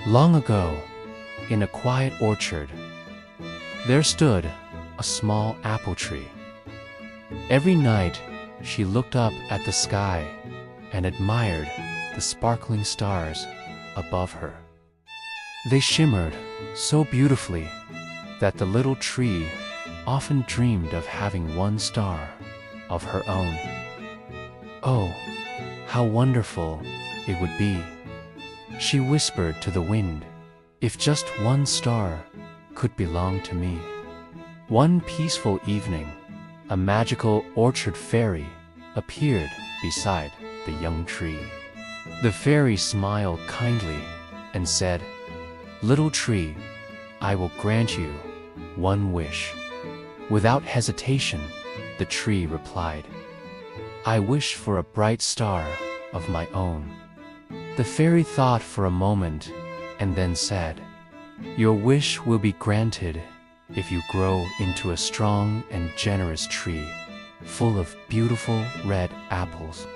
Long ago, in a quiet orchard, there stood a small apple tree. Every night, she looked up at the sky and admired the sparkling stars above her. They shimmered so beautifully that the little tree often dreamed of having one star of her own. Oh, how wonderful it would be, she whispered to the wind, if just one star could belong to me. One peaceful evening, a magical orchard fairy appeared beside the young tree. The fairy smiled kindly and said, "Little tree, I will grant you one wish." Without hesitation, the tree replied, "I wish for a bright star of my own." The fairy thought for a moment and then said, "Your wish will be granted if you grow into a strong and generous tree, full of beautiful red apples."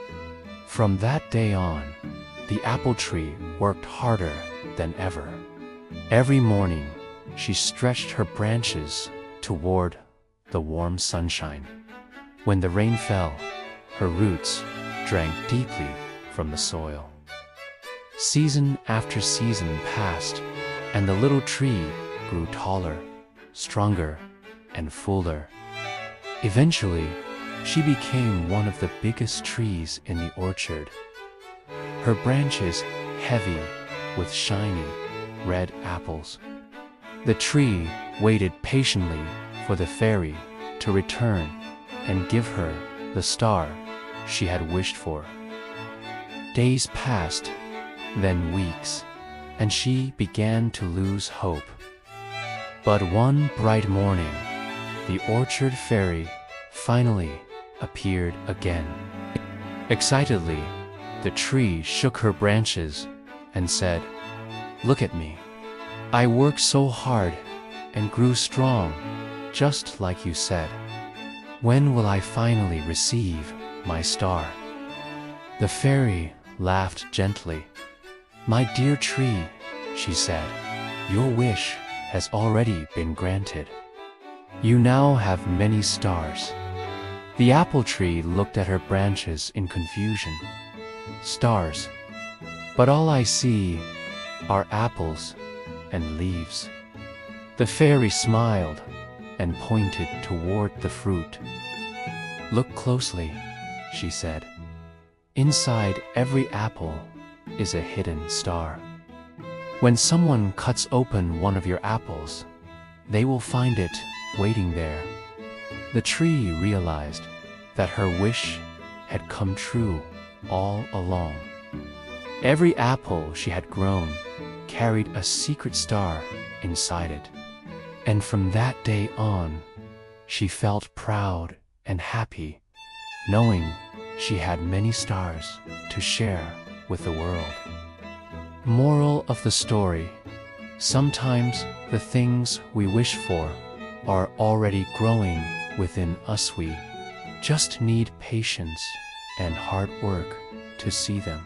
From that day on, the apple tree worked harder than ever. Every morning, she stretched her branches toward the warm sunshine. When the rain fell, her roots drank deeply from the soil. Season after season passed, and the little tree grew taller, stronger, and fuller. Eventually, she became one of the biggest trees in the orchard. Her branches heavy with shiny red apples. The tree waited patiently for the fairy to return and give her the star she had wished for. Days passed, then weeks, and she began to lose hope. But one bright morning, the orchard fairy finally appeared again. Excitedly, the tree shook her branches and said, "Look at me. I worked so hard and grew strong, just like you said. When will I finally receive my star?" The fairy laughed gently. "My dear tree," she said, "your wish has already been granted. You now have many stars." The apple tree looked at her branches in confusion. "Stars, but all I see are apples and leaves." The fairy smiled and pointed toward the fruit. "Look closely," she said. "Inside every apple is a hidden star. When someone cuts open one of your apples, they will find it waiting there." The tree realized that her wish had come true all along. Every apple she had grown carried a secret star inside it. And from that day on, she felt proud and happy, knowing she had many stars to share with the world. Moral of the story: sometimes the things we wish for are already growing within us. We just need patience and hard work to see them.